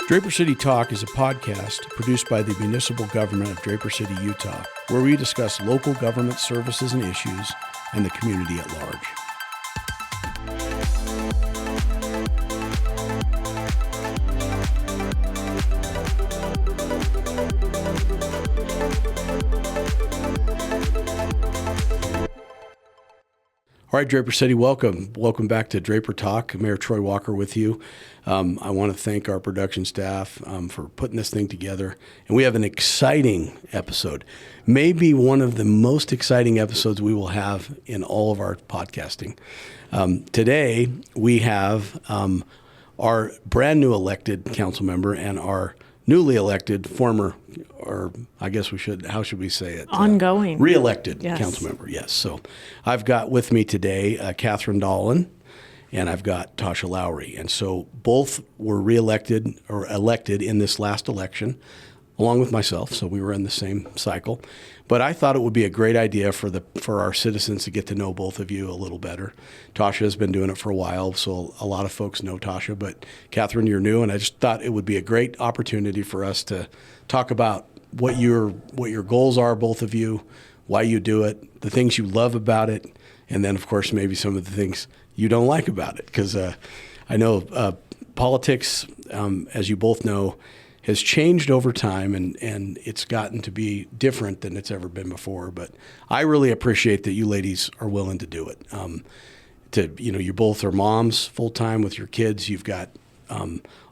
Draper City Talk is a podcast produced by the municipal government of Draper City, Utah, where we discuss local government services and issues and the community at large. All right, Draper City, welcome. Welcome back to Draper Talk. Mayor Troy Walker with you. I want to thank our production staff for putting this thing together. And we have an exciting episode, maybe one of the most exciting episodes we will have in all of our podcasting. Today, we have our brand new elected council member and our newly elected former, or I guess how should we say it? Ongoing. Re-elected Yes. council member, yes. So I've got with me today Kathryn Dahlin and I've got Tasha Lowery. And so both were re-elected or elected in this last election, along with myself. So we were in the same cycle. But I thought it would be a great idea for our citizens to get to know both of you a little better. Tasha has been doing it for a while, so a lot of folks know Tasha. But Kathryn, you're new, and I just thought it would be a great opportunity for us to talk about what your goals are, both of you, why you do it, the things you love about it, and then, of course, maybe some of the things you don't like about it. Because I know politics, as you both know, has changed over time, and it's gotten to be different than it's ever been before. But I really appreciate that you ladies are willing to do it. You both are moms full time with your kids. You've got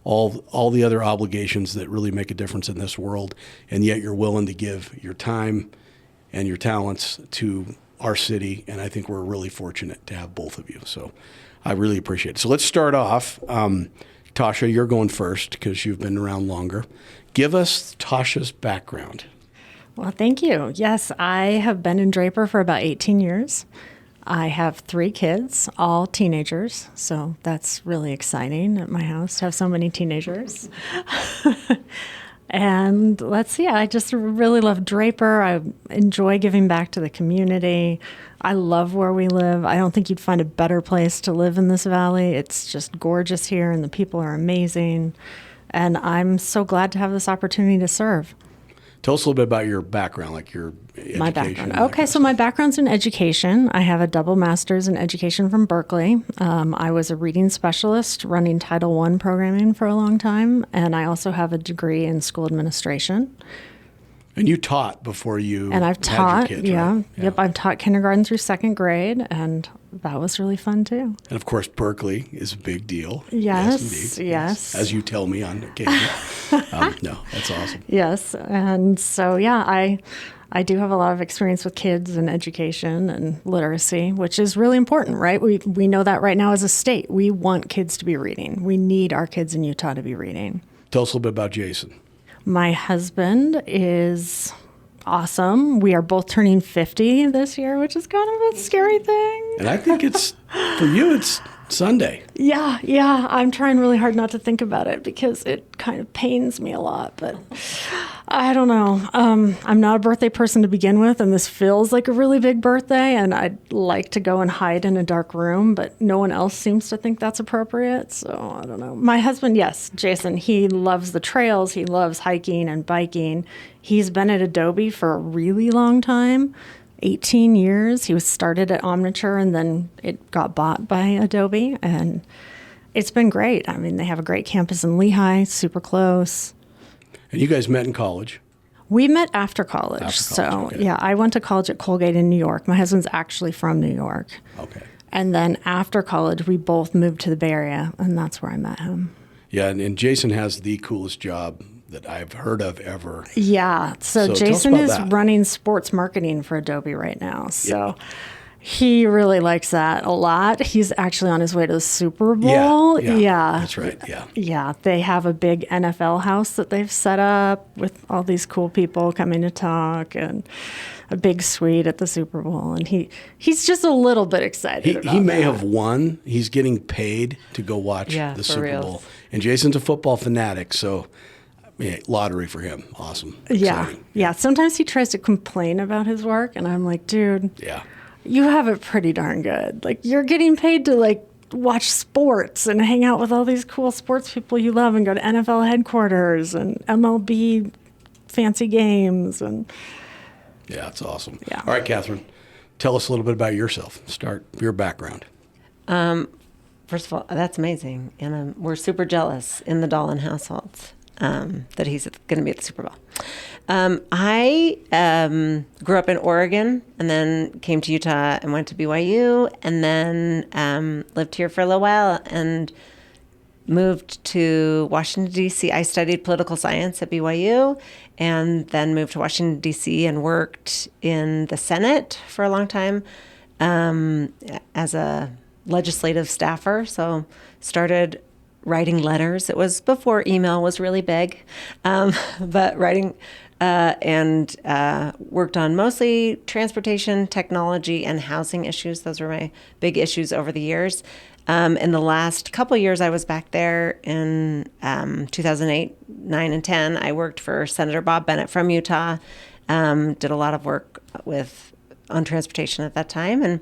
all the other obligations that really make a difference in this world, and yet you're willing to give your time and your talents to our city. And I think we're really fortunate to have both of you. So I really appreciate it. So let's start off. Tasha, you're going first because you've been around longer. Give us Tasha's background. Well, thank you. Yes, I have been in Draper for about 18 years. I have 3 kids, all teenagers, so that's really exciting at my house to have so many teenagers. And let's see, I just really love Draper. I enjoy giving back to the community. I love where we live. I don't think you'd find a better place to live in this valley. It's just gorgeous here, and the people are amazing. And I'm so glad to have this opportunity to serve. Tell us a little bit about your background, like your education. My background. Okay, so my background's in education. I have a double master's in education from Berkeley. I was a reading specialist running Title I programming for a long time, and I also have a degree in school administration. And you taught before you And I've had taught, your kids, yeah. right? Yep, I've taught kindergarten through 2nd grade, and that was really fun too. And of course, Berkeley is a big deal. Yes, indeed. yes. As you tell me on occasion. No, that's awesome. Yes, and so yeah, I do have a lot of experience with kids and education and literacy, which is really important, right? We know that right now as a state. We want kids to be reading. We need our kids in Utah to be reading. Tell us a little bit about Jason. My husband is awesome. We are both turning 50 this year, which is kind of a scary thing. And I think for you, it's Sunday. Yeah. I'm trying really hard not to think about it because it kind of pains me a lot, but I don't know. I'm not a birthday person to begin with, and this feels like a really big birthday, and I'd like to go and hide in a dark room, but no one else seems to think that's appropriate, so I don't know. My husband, yes, Jason, he loves the trails. He loves hiking and biking. He's been at Adobe for a really long time. 18 years. He was started at Omniture, and then it got bought by Adobe, and it's been great. I mean, they have a great campus in Lehigh, super close. And you guys met in college. We met after college. Okay. Yeah, I went to college at Colgate in New York. My husband's actually from New York. Okay. And then after college, we both moved to the Bay Area, and that's where I met him. Yeah, and Jason has the coolest job that I've heard of ever. Yeah, so tell us Jason about is that. running sports marketing for Adobe right now. So he really likes that a lot. He's actually on his way to the Super Bowl. Yeah. That's right, yeah. Yeah, they have a big NFL house that they've set up with all these cool people coming to talk, and a big suite at the Super Bowl. And he's just a little bit excited about He may that. have won. He's getting paid to go watch the Super reals. Bowl. And Jason's a football fanatic, so lottery for him. Awesome. Exciting. Yeah. Sometimes he tries to complain about his work, and I'm like, dude, Yeah. you have it pretty darn good. Like, you're getting paid to, like, watch sports and hang out with all these cool sports people you love and go to NFL headquarters and MLB fancy games. And Yeah, that's awesome. Yeah. All right, Kathryn, tell us a little bit about yourself. Start your background. First of all, that's amazing. And we're super jealous in the Dahlin household that he's going to be at the Super Bowl. I grew up in Oregon and then came to Utah and went to BYU and then lived here for a little while and moved to Washington, D.C. I studied political science at BYU and then moved to Washington, D.C. and worked in the Senate for a long time as a legislative staffer. So started writing letters. It was before email was really big, but writing and worked on mostly transportation, technology, and housing issues. Those were my big issues over the years. In the last couple of years, I was back there in 2008, 9, and 10. I worked for Senator Bob Bennett from Utah, did a lot of work on transportation at that time. And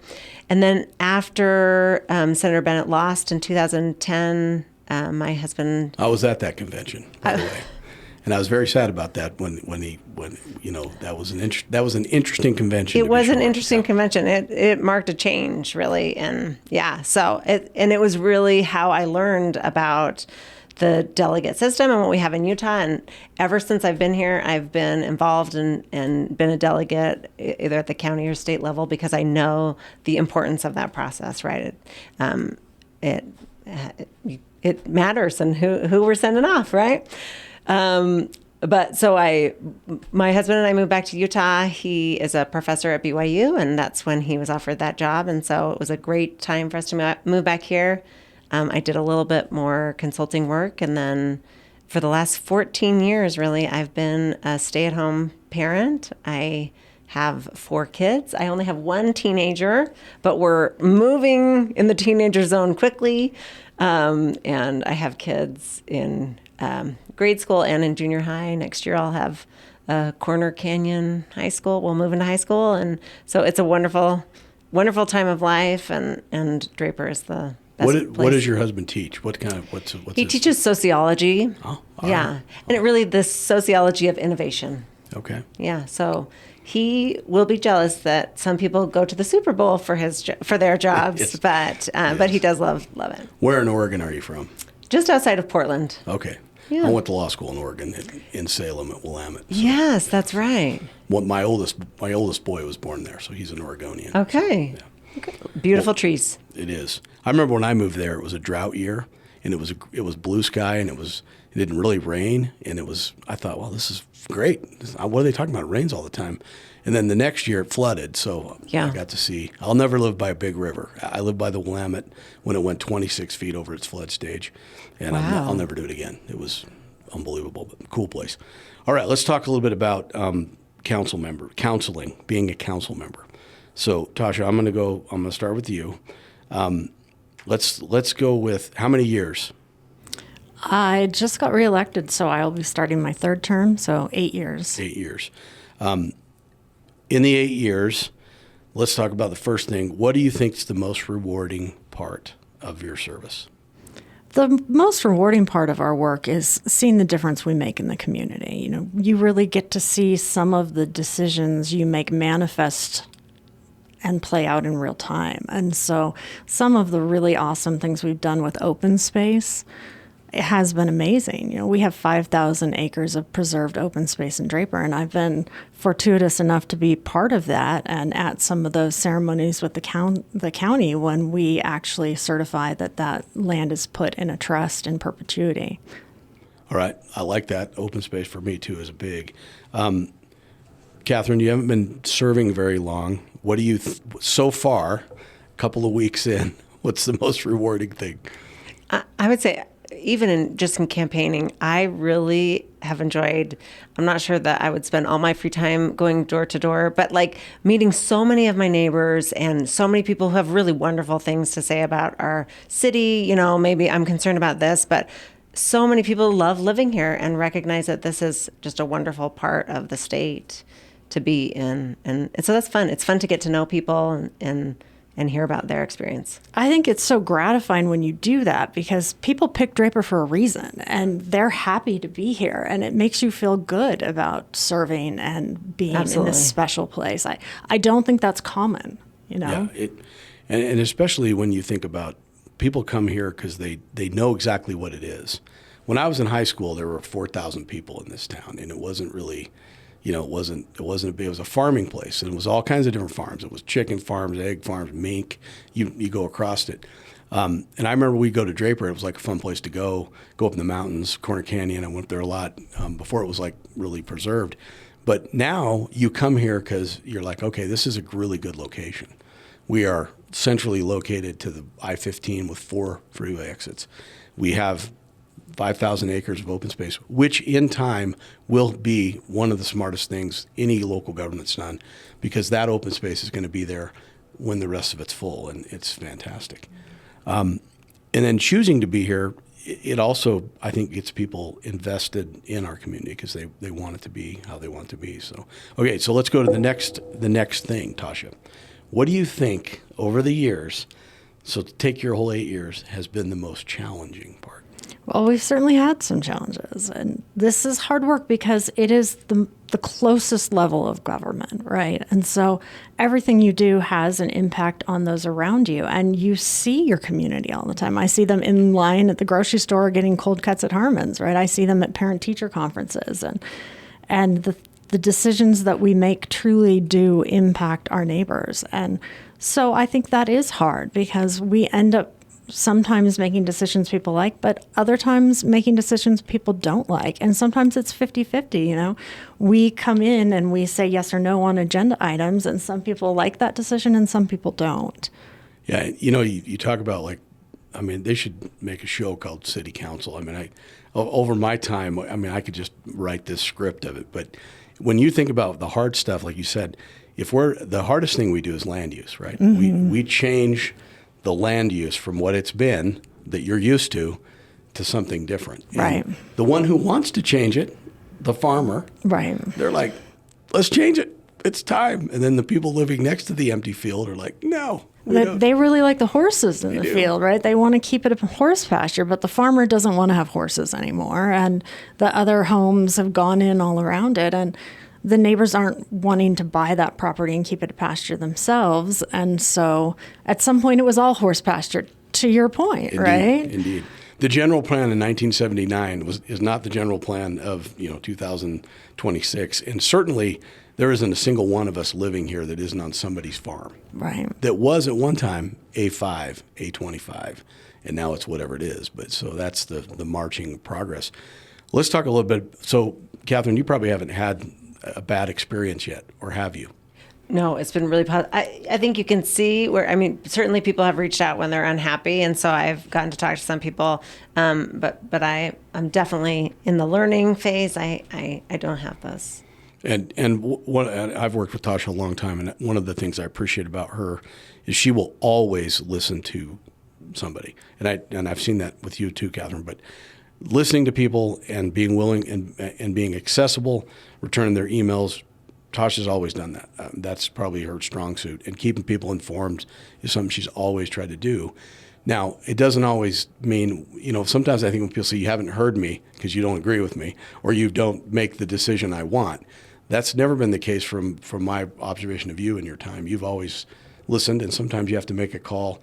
then after Senator Bennett lost in 2010, my husband... I was at that convention, by the way. And I was very sad about that when that was an interesting convention. It was an interesting convention. It marked a change, really, and it was really how I learned about the delegate system and what we have in Utah. And ever since I've been here, I've been involved and been a delegate either at the county or state level because I know the importance of that process. Right? It matters and who we're sending off, right? But so my husband and I moved back to Utah. He is a professor at BYU, and that's when he was offered that job. And so it was a great time for us to move back here. I did a little bit more consulting work, and then for the last 14 years, really, I've been a stay-at-home parent. I have 4 kids. I only have 1 teenager, but we're moving in the teenager zone quickly. And I have kids in grade school and in junior high. Next year I'll have Corner Canyon High School. We'll move into high school. And so it's a wonderful, wonderful time of life. And Draper is the best place. What does your husband teach? What's He teaches sociology. Oh, yeah. right. And it really the sociology of innovation. Okay. Yeah. So he will be jealous that some people go to the Super Bowl for their jobs, Yes. but he does love it. Where in Oregon are you from? Just outside of Portland. Okay. Yeah. I went to law school in Oregon, in Salem at Willamette. So Yes, that's right. my oldest boy was born there, so he's an Oregonian. Okay. Yeah. Okay. Beautiful trees. It is. I remember when I moved there, it was a drought year, and it was blue sky, and it didn't really rain, and I thought, well, this is great. What are they talking about? It rains all the time. And then the next year it flooded, so Yeah. I got to see. I'll never live by a big river. I lived by the Willamette when it went 26 feet over its flood stage, and Wow. I'll never do it again. It was unbelievable, but cool place. All right, let's talk a little bit about counseling, being a council member. So, Tasha, I'm going to start with you. Let's go with how many years? I just got reelected, so I'll be starting my 3rd term, so 8 years. 8 years. In the 8 years, let's talk about the first thing. What do you think is the most rewarding part of your service? The most rewarding part of our work is seeing the difference we make in the community. You know, you really get to see some of the decisions you make manifest and play out in real time. And so some of the really awesome things we've done with open space, it has been amazing. You know, we have 5,000 acres of preserved open space in Draper, and I've been fortuitous enough to be part of that and at some of those ceremonies with the county when we actually certify that land is put in a trust in perpetuity. All right. I like that. Open space for me, too, is big. Kathryn, you haven't been serving very long. What do you, so far, a couple of weeks in, what's the most rewarding thing? I would say even in campaigning, I really have enjoyed, I'm not sure that I would spend all my free time going door to door, but like meeting so many of my neighbors and so many people who have really wonderful things to say about our city. You know, maybe I'm concerned about this, but so many people love living here and recognize that this is just a wonderful part of the state to be in. And so that's fun. It's fun to get to know people and and hear about their experience. I think it's so gratifying when you do that because people pick Draper for a reason and they're happy to be here, and it makes you feel good about serving and being Absolutely. in this special place. I don't think that's common, you know? Yeah, and especially when you think about people come here because they know exactly what it is. When I was in high school, there were 4,000 people in this town, and it wasn't really, it wasn't a big, it was a farming place, and it was all kinds of different farms. It was chicken farms, egg farms, mink. You go across it. And I remember we'd go to Draper. It was like a fun place to go up in the mountains, Corner Canyon. I went there a lot before it was like really preserved. But now you come here because you're like, okay, this is a really good location. We are centrally located to the I-15 with 4 freeway exits. We have 5,000 acres of open space, which in time will be one of the smartest things any local government's done, because that open space is going to be there when the rest of it's full, and it's fantastic. And then choosing to be here, it also, I think, gets people invested in our community because they want it to be how they want it to be. So, okay, so let's go to the next thing, Tasha. What do you think over the years, so to take your whole 8 years, has been the most challenging part? Well, we've certainly had some challenges, and this is hard work because it is the closest level of government, right? And so everything you do has an impact on those around you, and you see your community all the time. I see them in line at the grocery store getting cold cuts at Harmon's, right? I see them at parent-teacher conferences, and the decisions that we make truly do impact our neighbors. And so I think that is hard because we end up sometimes making decisions people like, but other times making decisions people don't like. And sometimes it's 50-50, We come in and we say yes or no on agenda items, and some people like that decision and some people don't. Yeah, you talk about they should make a show called City Council. Over my time, I could just write this script of it. But when you think about the hard stuff, like you said, the hardest thing we do is land use, right? Mm-hmm. We change the land use from what it's been that you're used to something different. Right. And the one who wants to change it, the farmer, right, they're like, let's change it. It's time. And then the people living next to the empty field are like, no. They really like the horses in the field, right? They want to keep it a horse pasture, but the farmer doesn't want to have horses anymore. And the other homes have gone in all around it. And the neighbors aren't wanting to buy that property and keep it a pasture themselves. And so at some point it was all horse pasture, to your point, Indeed, right? Indeed. The general plan in 1979 is not the general plan of 2026. And certainly there isn't a single one of us living here that isn't on somebody's farm. Right. That was at one time A5, A25, and now it's whatever it is. But so that's the marching progress. Let's talk a little bit. So, Kathryn, you probably haven't had a bad experience yet, or have you? No, it's been really positive. I think you can see where, certainly people have reached out when they're unhappy. And so I've gotten to talk to some people. But I'm definitely in the learning phase. I don't have those. And I've worked with Tasha a long time. And one of the things I appreciate about her is she will always listen to somebody. And I've seen that with you too, Kathryn. But listening to people and being willing and being accessible, returning their emails, Tasha's always done that. That's probably her strong suit. And keeping people informed is something she's always tried to do. Now, it doesn't always mean, sometimes I think when people say you haven't heard me because you don't agree with me or you don't make the decision I want. That's never been the case from my observation of you and your time. You've always listened, and sometimes you have to make a call.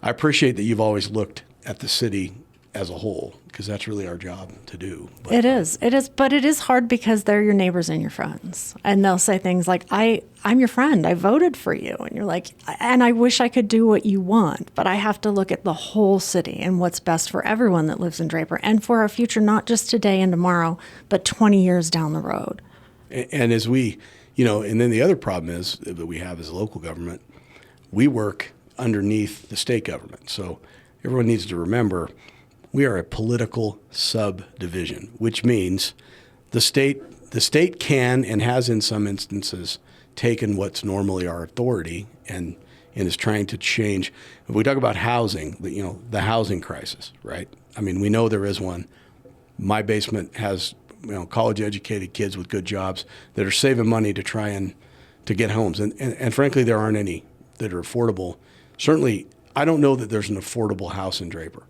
I appreciate that you've always looked at the city as a whole, because that's really our job to do. But, it is, but it is hard because they're your neighbors and your friends. And they'll say things like, I'm your friend, I voted for you. And you're like, and I wish I could do what you want, but I have to look at the whole city and what's best for everyone that lives in Draper and for our future, not just today and tomorrow, but 20 years down the road. And as we, and then the other problem is that we have as a local government, we work underneath the state government. So everyone needs to remember, we are a political subdivision, which means the state can and has in some instances taken what's normally our authority and is trying to change. If we talk about housing, the housing crisis, right? We know there is one. My basement has college-educated kids with good jobs that are saving money to try and to get homes, and frankly, there aren't any that are affordable. certainly, I don't know that there's an affordable house in Draper.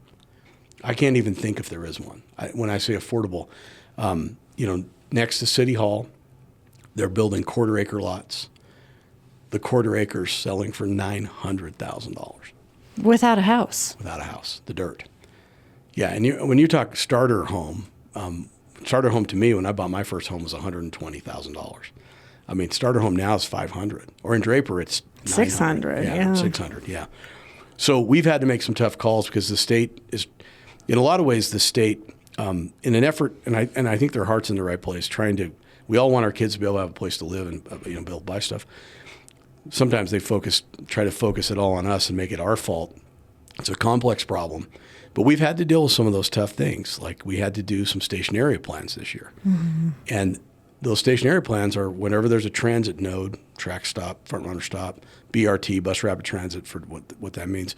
I can't even think if there is one. When I say affordable, next to City Hall, they're building quarter-acre lots. The quarter acre's selling for $900,000 Without a house. without a house, the dirt. Yeah, and when you talk starter home to me, when I bought my first home, was $120,000. I mean, starter home now is $500, or in Draper it's $600. Yeah, $600. Yeah. So we've had to make some tough calls because the state is, in a lot of ways, the state, in an effort, and I think their heart's in the right place, we all want our kids to be able to have a place to live and be able to buy stuff. Sometimes they try to focus it all on us and make it our fault. It's a complex problem, but we've had to deal with some of those tough things. Like we had to do some station area plans this year. Mm-hmm. And those station area plans are whenever there's a transit node, track stop, front runner stop, BRT, bus rapid transit for what that means.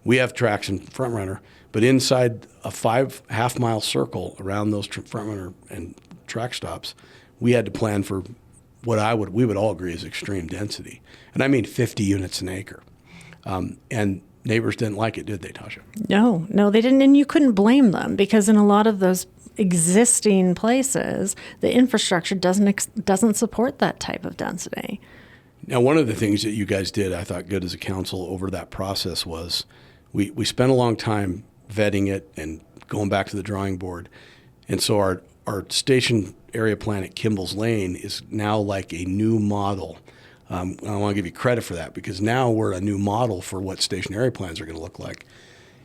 We have tracks in front runner, but inside a 5.5 mile circle around those front runner and track stops, we had to plan for what we would all agree is extreme density. And I mean 50 units an acre. And neighbors didn't like it, did they, Tasha? No, they didn't. And you couldn't blame them because in a lot of those existing places, the infrastructure doesn't support that type of density. Now, one of the things that you guys did, I thought good as a council over that process was we spent a long time vetting it and going back to the drawing board. And so our station area plan at Kimball's Lane is now like a new model. I want to give you credit for that because now we're a new model for what station area plans are going to look like.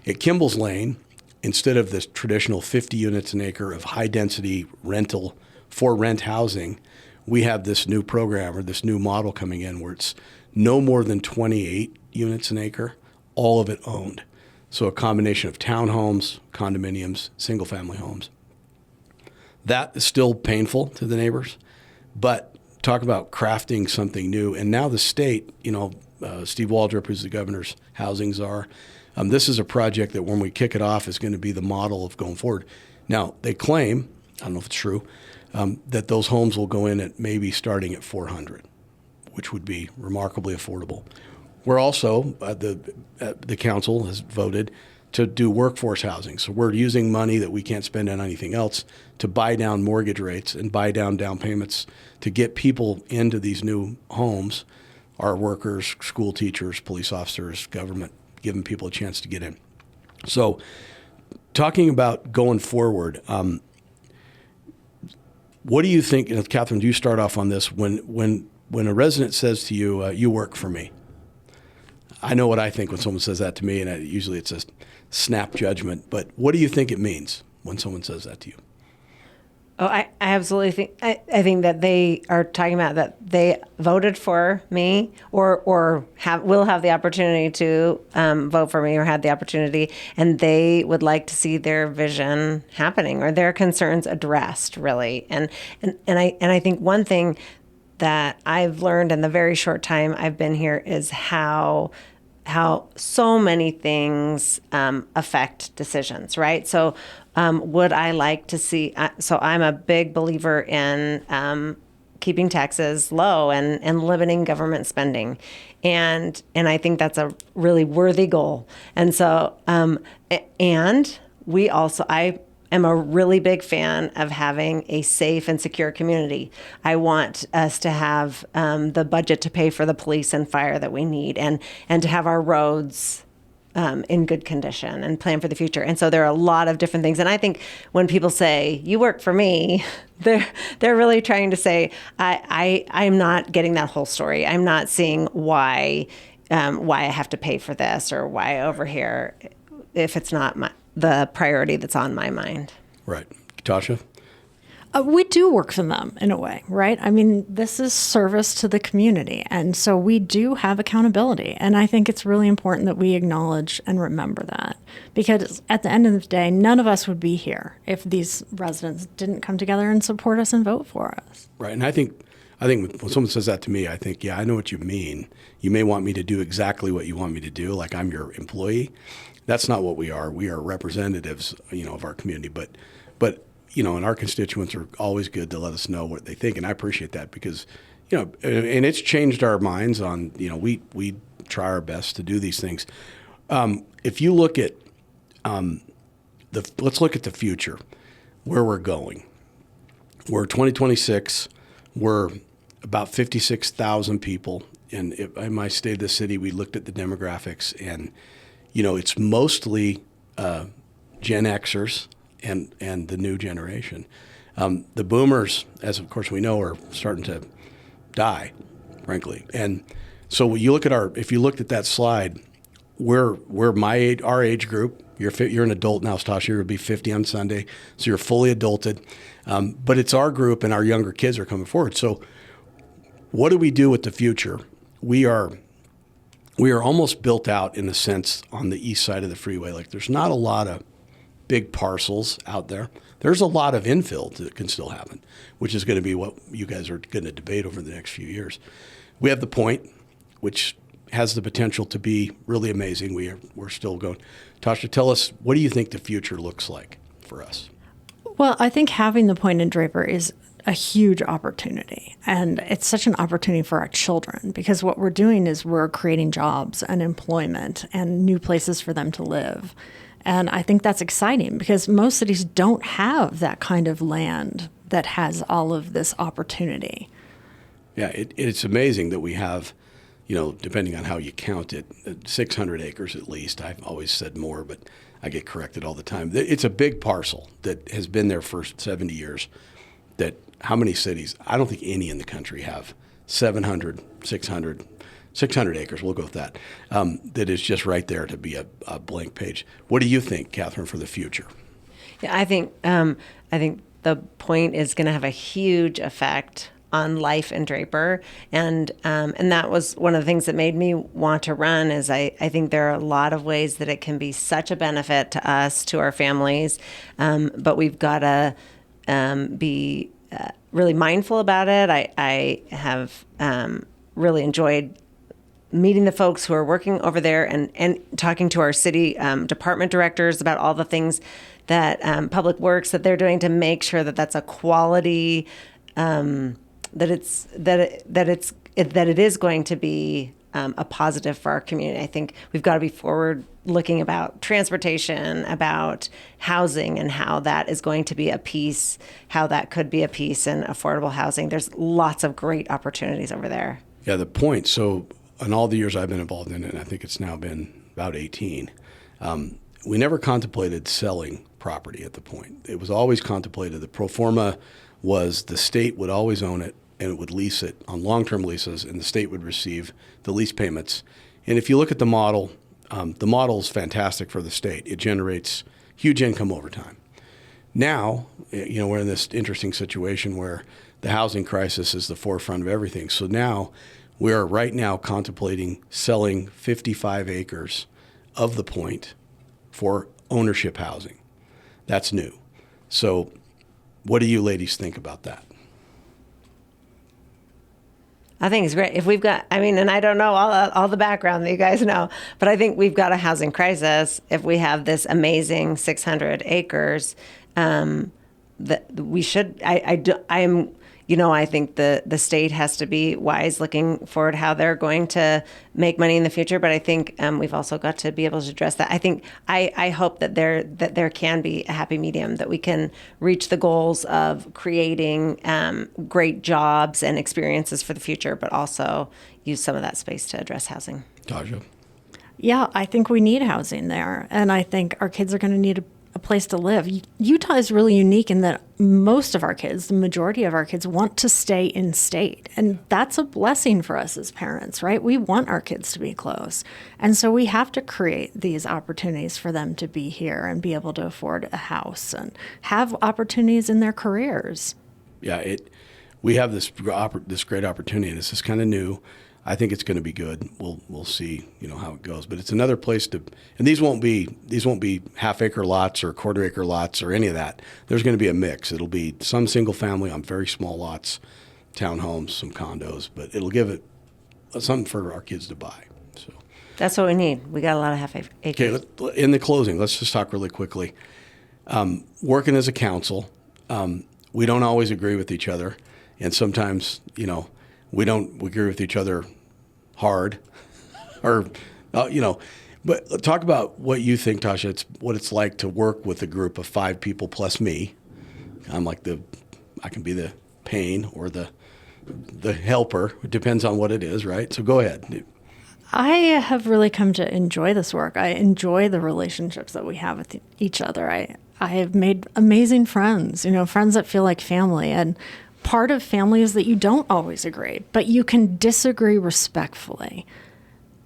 At Kimball's Lane, instead of this traditional 50 units an acre of high density rental for rent housing, we have this new program or this new model coming in where it's no more than 28 units an acre, all of it owned. So a combination of townhomes, condominiums, single family homes. That is still painful to the neighbors, but talk about crafting something new. And now the state, Steve Waldrop, who's the governor's housing czar, this is a project that when we kick it off is going to be the model of going forward. Now, they claim, I don't know if it's true, that those homes will go in at maybe starting at 400, which would be remarkably affordable. We're also, the council has voted to do workforce housing. So we're using money that we can't spend on anything else to buy down mortgage rates and buy down payments to get people into these new homes, our workers, school teachers, police officers, government, giving people a chance to get in. So talking about going forward, what do you think, Kathryn, do you start off on this? When a resident says to you, you work for me, I know what I think when someone says that to me, and usually it's a snap judgment, but what do you think it means when someone says that to you? Oh, I absolutely think, I think that they are talking about that they voted for me or will have the opportunity to vote for me or had the opportunity, and they would like to see their vision happening or their concerns addressed, really. And I think one thing that I've learned in the very short time I've been here is how so many things affect decisions, right? So would I like to see, so I'm a big believer in keeping taxes low and limiting government spending. And I think that's a really worthy goal. And so, and we also, I am a really big fan of having a safe and secure community. I want us to have the budget to pay for the police and fire that we need, and to have our roads in good condition and plan for the future. And so there are a lot of different things. And I think when people say, you work for me, they're really trying to say, I'm not getting that whole story. I'm not seeing why I have to pay for this or why over here if it's not the priority that's on my mind. Right. Tasha? We do work for them in a way, right? I mean, this is service to the community. And so we do have accountability. And I think it's really important that we acknowledge and remember that. Because at the end of the day, none of us would be here if these residents didn't come together and support us and vote for us. Right. And I think when someone says that to me, I think, yeah, I know what you mean. You may want me to do exactly what you want me to do, like I'm your employee. That's not what we are. We are representatives, of our community. But and our constituents are always good to let us know what they think, and I appreciate that because, and it's changed our minds on, we try our best to do these things. If you look at let's look at the future, where we're going. We're 2026. We're about 56,000 people. And in my state of the city, we looked at the demographics, and it's mostly Gen Xers and the new generation. The boomers, as of course we know, are starting to die, frankly. And so you look at if you looked at that slide, we're my age, our age group. You're an adult now, Tasha. You'll be 50 on Sunday, so you're fully adulted. But it's our group, and our younger kids are coming forward. So what do we do with the future? We are almost built out in a sense on the east side of the freeway. Like, there's not a lot of big parcels out there. There's a lot of infill that can still happen, which is going to be what you guys are going to debate over the next few years. We have the Point, which has the potential to be really amazing. We're still going. Tasha, tell us, what do you think the future looks like for us? Well, I think having the Point in Draper is a huge opportunity. And it's such an opportunity for our children, because what we're doing is we're creating jobs and employment and new places for them to live. And I think that's exciting, because most cities don't have that kind of land that has all of this opportunity. Yeah, it's amazing that we have, depending on how you count it, 600 acres at least. I've always said more, but I get corrected all the time. It's a big parcel that has been there for 70 years. That how many cities? I don't think any in the country have 700, 600 acres. We'll go with that. That is just right there to be a blank page. What do you think, Kathryn, for the future? Yeah, I think the Point is going to have a huge effect on life in Draper, and that was one of the things that made me want to run. Is I think there are a lot of ways that it can be such a benefit to us, to our families, but we've got to be really mindful about it. I have really enjoyed meeting the folks who are working over there and talking to our city department directors about all the things that Public Works that they're doing to make sure that that's a quality, that it is going to be a positive for our community. I think we've got to be forward looking about transportation, about housing, and how that is going to be a piece, how that could be a piece in affordable housing. There's lots of great opportunities over there. Yeah, the Point. So in all the years I've been involved in it, and I think it's now been about 18, we never contemplated selling property at the Point. It was always contemplated. The pro forma was the state would always own it, and it would lease it on long-term leases, and the state would receive the lease payments. And if you look at the model is fantastic for the state. It generates huge income over time. Now, we're in this interesting situation where the housing crisis is the forefront of everything. So now we are right now contemplating selling 55 acres of the Point for ownership housing. That's new. So what do you ladies think about that? I think it's great. If we've got, and I don't know all the background that you guys know, but I think we've got a housing crisis if we have this amazing 600 acres. That we should. I think the state has to be wise looking forward how they're going to make money in the future. But I think we've also got to be able to address that. I think I hope that there can be a happy medium, that we can reach the goals of creating great jobs and experiences for the future, but also use some of that space to address housing. Tasha? Yeah, I think we need housing there, and I think our kids are going to need a place to live. Utah is really unique in that most of our kids, the majority of our kids, want to stay in state. And that's a blessing for us as parents, right? We want our kids to be close. And so we have to create these opportunities for them to be here and be able to afford a house and have opportunities in their careers. Yeah, we have this great opportunity, and this is kind of new. I think it's going to be good. We'll see, how it goes. But it's another place to, and these won't be half-acre lots or quarter-acre lots or any of that. There's going to be a mix. It'll be some single family on very small lots, townhomes, some condos, but it'll give it something for our kids to buy. So that's what we need. We got a lot of half-acres. Okay, in the closing, let's just talk really quickly. Working as a council, we don't always agree with each other, and sometimes, we don't agree with each other hard, or, but talk about what you think, Tasha, what it's like to work with a group of 5 people plus me. I'm like I can be the pain or the helper. It depends on what it is, right? So go ahead. I have really come to enjoy this work. I enjoy the relationships that we have with each other. I have made amazing friends, friends that feel like family. And part of family is that you don't always agree, but you can disagree respectfully.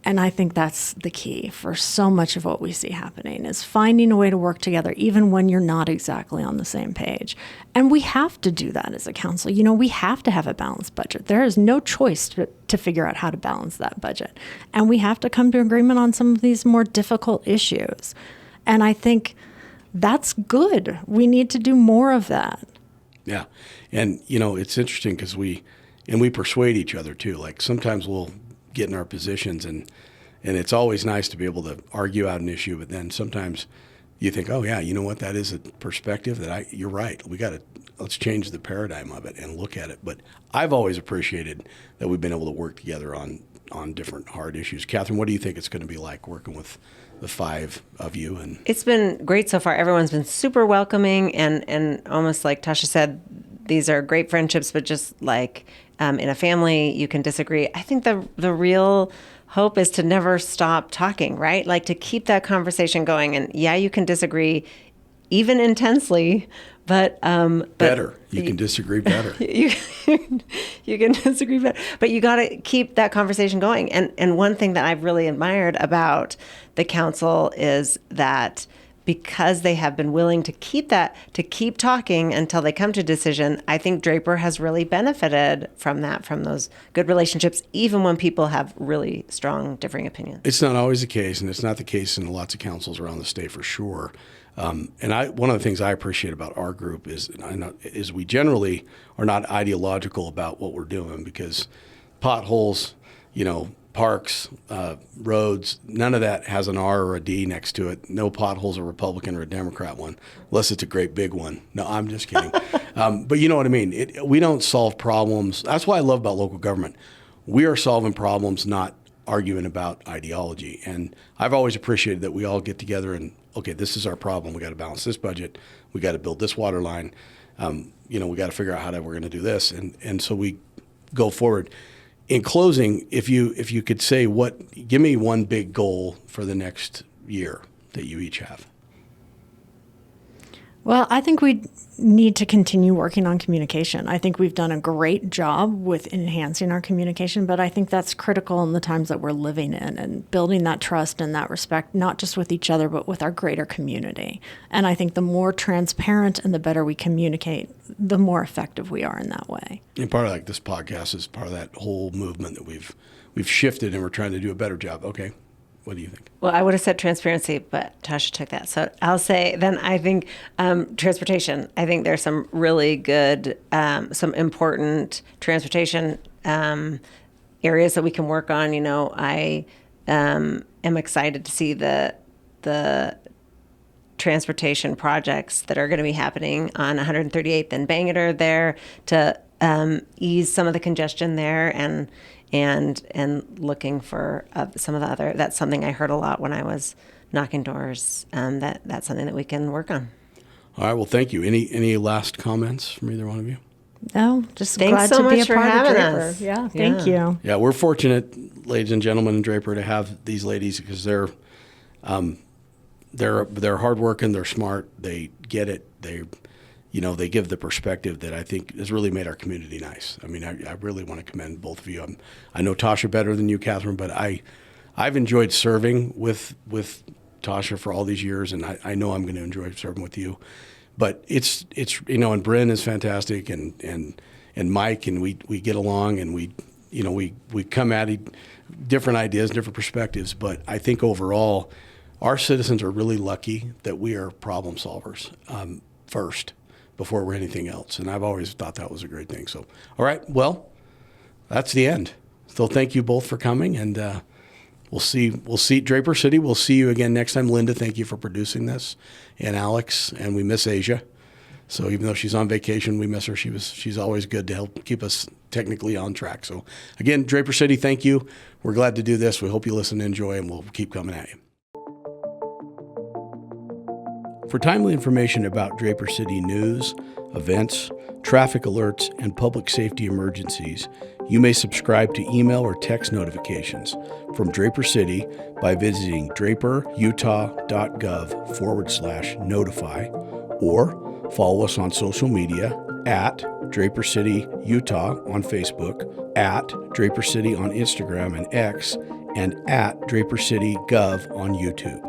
And I think that's the key for so much of what we see happening is finding a way to work together, even when you're not exactly on the same page. And we have to do that as a council. We have to have a balanced budget. There is no choice to figure out how to balance that budget. And we have to come to agreement on some of these more difficult issues. And I think that's good. We need to do more of that. Yeah. And, it's interesting because we persuade each other too. Like sometimes we'll get in our positions and it's always nice to be able to argue out an issue, but then sometimes you think, oh yeah, you know what, that is a perspective that you're right. Let's change the paradigm of it and look at it. But I've always appreciated that we've been able to work together on different hard issues. Kathryn, what do you think it's going to be like working with the 5 of you? And it's been great so far. Everyone's been super welcoming and almost like Tasha said, these are great friendships, but just like in a family, you can disagree. I think the real hope is to never stop talking, right? Like to keep that conversation going. And yeah, you can disagree even intensely, but better. You can disagree better. You can disagree better, but you got to keep that conversation going. And one thing that I've really admired about the council is that because they have been willing to keep talking until they come to a decision, I think Draper has really benefited from those good relationships, even when people have really strong differing opinions. It's not always the case, and it's not the case in lots of councils around the state for sure. And one of the things I appreciate about our group is we generally are not ideological about what we're doing, because potholes, parks, roads, none of that has an R or a D next to it. No potholes, a Republican or a Democrat one, unless it's a great big one. No, I'm just kidding. But you know what I mean? We don't solve problems. That's what I love about local government. We are solving problems, not arguing about ideology. And I've always appreciated that we all get together and, okay, this is our problem. We got to balance this budget. We got to build this water line. We got to figure out how we're going to do this. And so we go forward. In closing, if you could say give me one big goal for the next year that you each have. Well, I think we need to continue working on communication. I think we've done a great job with enhancing our communication, but I think that's critical in the times that we're living in, and building that trust and that respect, not just with each other, but with our greater community. And I think the more transparent and the better we communicate, the more effective we are in that way. And part of this podcast is part of that whole movement that we've shifted, and we're trying to do a better job. Okay. What do you think? Well, I would have said transparency, but Tasha took that. So I'll say then I think transportation. I think there's some really good, some important transportation areas that we can work on. I am excited to see the transportation projects that are going to be happening on 138th and Bangor there to ease some of the congestion there and looking for some of the other. That's something I heard a lot when I was knocking doors. That's something that we can work on. All right. Well, thank you. Any last comments from either one of you? No, just Thanks glad so to much be a for part of having Draper. us. Yeah, thank you. Yeah, we're fortunate, ladies and gentlemen in Draper, to have these ladies, because they're hardworking, they're smart, they get it, they give the perspective that I think has really made our community nice. I mean, I really want to commend both of you. I know Tasha better than you, Kathryn, but I've enjoyed serving with Tasha for all these years, and I know I'm going to enjoy serving with you. But it's and Bryn is fantastic, and Mike, and we get along, and we come at different ideas, different perspectives. But I think overall, our citizens are really lucky that we are problem solvers first, before we're anything else. And I've always thought that was a great thing. So, all right, well, that's the end. So thank you both for coming, and we'll see Draper City. We'll see you again next time. Linda, thank you for producing this, and Alex, and we miss Asia. So even though she's on vacation, we miss her. She's always good to help keep us technically on track. So again, Draper City, thank you. We're glad to do this. We hope you listen and enjoy, and we'll keep coming at you. For timely information about Draper City news, events, traffic alerts, and public safety emergencies, you may subscribe to email or text notifications from Draper City by visiting draperutah.gov/notify, or follow us on social media at Draper City, Utah on Facebook, at Draper City on Instagram and X, and at Draper City Gov on YouTube.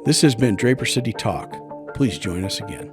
This has been Draper City Talk. Please join us again.